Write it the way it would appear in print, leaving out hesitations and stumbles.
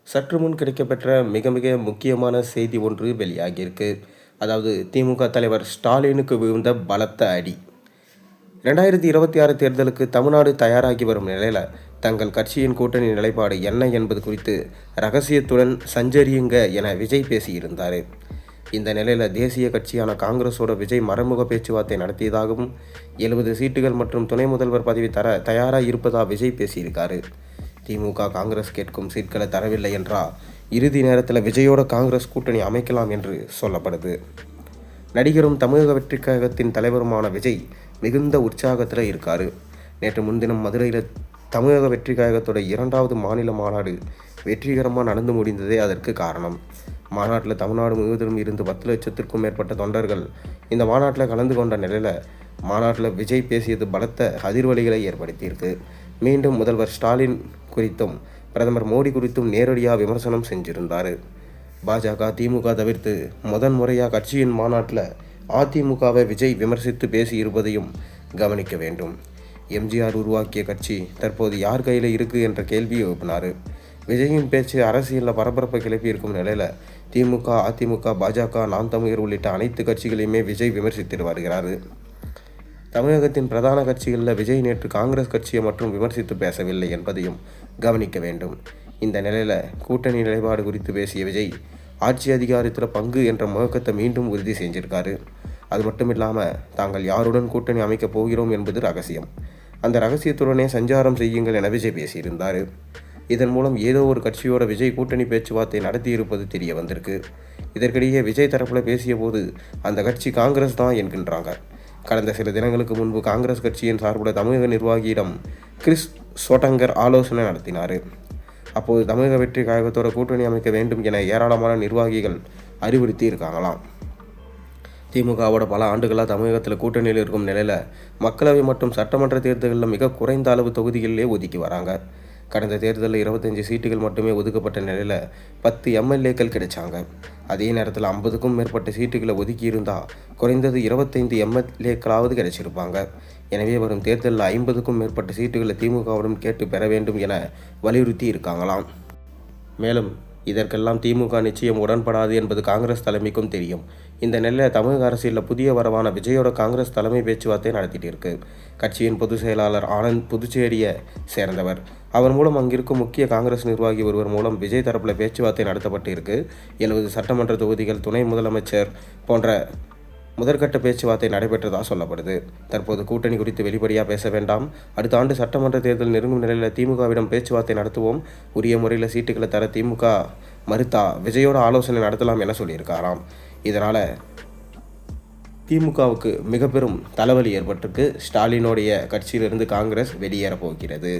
சற்று முன் கிடைக்கப்பெற்ற மிக மிக முக்கியமான செய்தி ஒன்று வெளியாகியிருக்கு. அதாவது திமுக தலைவர் ஸ்டாலினுக்கு விழுந்த பலத்த அடி. 2026 தேர்தலுக்கு தமிழ்நாடு தயாராகி வரும் நிலையில் தங்கள் கட்சியின் கூட்டணி நிலைப்பாடு என்ன என்பது குறித்து ரகசியத்துடன் சஞ்சரியுங்க என விஜய் பேசியிருந்தார். இந்த நிலையில் தேசிய கட்சியான காங்கிரஸோட விஜய் மறைமுக பேச்சுவார்த்தை நடத்தியதாகவும் 70 சீட்டுகள் மற்றும் துணை முதல்வர் பதவி தர தயாராக இருப்பதாக விஜய் பேசியிருக்காரு. திமுக காங்கிரஸ் கேட்கும் சீட்களை தரவில்லை என்றால் இறுதி நேரத்தில் விஜயோட காங்கிரஸ் கூட்டணி அமைக்கலாம் என்று சொல்லப்படுது. நடிகரும் தமிழக வெற்றி கழகத்தின் தலைவருமான விஜய் மிகுந்த உற்சாகத்தில் இருக்கார். நேற்று முன்தினம் மதுரையில் தமிழக வெற்றி கழகத்தோட 2வது மாநில மாநாடு வெற்றிகரமாக நடந்து முடிந்ததே அதற்கு காரணம். மாநாட்டில் தமிழ்நாடு முழுவதிலும் இருந்து 10 லட்சத்திற்கும் மேற்பட்ட தொண்டர்கள் இந்த மாநாட்டில் கலந்து கொண்ட நிலையில் மாநாட்டில் விஜய் பேசியது பலத்த அதிர்வலிகளை ஏற்படுத்தியிருக்கு. மீண்டும் முதல்வர் ஸ்டாலின் குறித்தும் பிரதமர் மோடி குறித்தும் நேரடியாக விமர்சனம் செஞ்சிருந்தார். பாஜக திமுக தவிர்த்து முறையாக கட்சியின் மாநாட்டில் அதிமுகவை விஜய் விமர்சித்து பேசியிருப்பதையும் கவனிக்க வேண்டும். எம்ஜிஆர் உருவாக்கிய கட்சி தற்போது யார் கையில் இருக்குது என்ற கேள்வியை எழுப்பினார். விஜயின் பேச்சு அரசியலில் பரபரப்பை கிளப்பியிருக்கும் நிலையில் திமுக, அதிமுக, பாஜக, நாம் தமிழர் உள்ளிட்ட அனைத்து கட்சிகளையுமே விஜய் விமர்சித்து வருகிறார். தமிழகத்தின் பிரதான கட்சிகளில் விஜய் நேற்று காங்கிரஸ் கட்சியை மற்றும் விமர்சித்து பேசவில்லை என்பதையும் கவனிக்க வேண்டும். இந்த நிலையில் கூட்டணி நிலைப்பாடு குறித்து பேசிய விஜய் ஆட்சி அதிகாரத்தில் பங்கு என்ற முழக்கத்தை மீண்டும் உறுதி செஞ்சிருக்காரு. அது மட்டும் இல்லாமல் தாங்கள் யாருடன் கூட்டணி அமைக்கப் போகிறோம் என்பது ரகசியம், அந்த ரகசியத்துடனே சஞ்சாரம் செய்யுங்கள் என விஜய் பேசியிருந்தார். இதன் மூலம் ஏதோ ஒரு கட்சியோட விஜய் கூட்டணி பேச்சுவார்த்தை நடத்தியிருப்பது தெரிய வந்திருக்கு. இதற்கிடையே விஜய் தரப்பில் பேசிய போது அந்த கட்சி காங்கிரஸ் தான் என்கின்றாங்க. கடந்த சில தினங்களுக்கு முன்பு காங்கிரஸ் கட்சியின் சார்புடைய தமிழக நிர்வாகியிடம் கிறிஸ் சோட்டங்கர் ஆலோசனை நடத்தினார். அப்போது தமிழக வெற்றி கழகத்தோட கூட்டணி அமைக்க வேண்டும் என ஏராளமான நிர்வாகிகள் அறிவுறுத்தி இருக்காங்களாம். திமுகவோட பல ஆண்டுகளாக தமிழகத்தில் கூட்டணியில் இருக்கும் நிலையில் மக்களவை மற்றும் சட்டமன்ற தேர்தல்களில் மிக குறைந்த அளவு தொகுதிகளிலே ஒதுக்கி வராங்க. கடந்த தேர்தலில் 25 சீட்டுகள் மட்டுமே ஒதுக்கப்பட்ட நிலையில் 10 எம்எல்ஏக்கள் கிடைச்சாங்க. அதே நேரத்தில் 50க்கும் மேற்பட்ட சீட்டுகளை ஒதுக்கி இருந்தால் குறைந்தது 25 எம்எல்ஏக்களாவது கிடைச்சிருப்பாங்க. எனவே வரும் தேர்தலில் 50க்கும் மேற்பட்ட சீட்டுகளை திமுகவிடம் கேட்டு பெற வேண்டும் என வலியுறுத்தி இருக்காங்களாம். மேலும் இதற்கெல்லாம் திமுக நிச்சயம் உடன்படாது என்பது காங்கிரஸ் தலைமைக்கும் தெரியும். இந்த நிலையில் தமிழக அரசியலில் புதிய வரவான விஜயோட காங்கிரஸ் தலைமை பேச்சுவார்த்தை நடத்திட்டு இருக்கு. கட்சியின் பொதுச் செயலாளர் ஆனந்த் புதுச்சேரியை சேர்ந்தவர். அவர் மூலம் அங்கிருக்கும் முக்கிய காங்கிரஸ் நிர்வாகி ஒருவர் மூலம் விஜய் தரப்பில் பேச்சுவார்த்தை நடத்தப்பட்டு இருக்கு. 70 சட்டமன்ற தொகுதிகள், துணை முதலமைச்சர் போன்ற முதற்கட்ட பேச்சுவார்த்தை நடைபெற்றதாக சொல்லப்படுது. தற்போது கூட்டணி குறித்து வெளிப்படையாக பேச வேண்டாம், அடுத்த ஆண்டு சட்டமன்ற தேர்தல் நெருங்கும் நிலையில் திமுகவிடம் பேச்சுவார்த்தை நடத்துவோம், உரிய முறையில் சீட்டுகளை தர திமுக மறுத்தா விஜயோட ஆலோசனை நடத்தலாம் என சொல்லியிருக்காராம். இதனால் திமுகவுக்கு மிக பெரும் தலைவலி ஏற்பட்டிருக்கு. ஸ்டாலினுடைய கட்சியிலிருந்து காங்கிரஸ் வெளியேறப் போகிறது.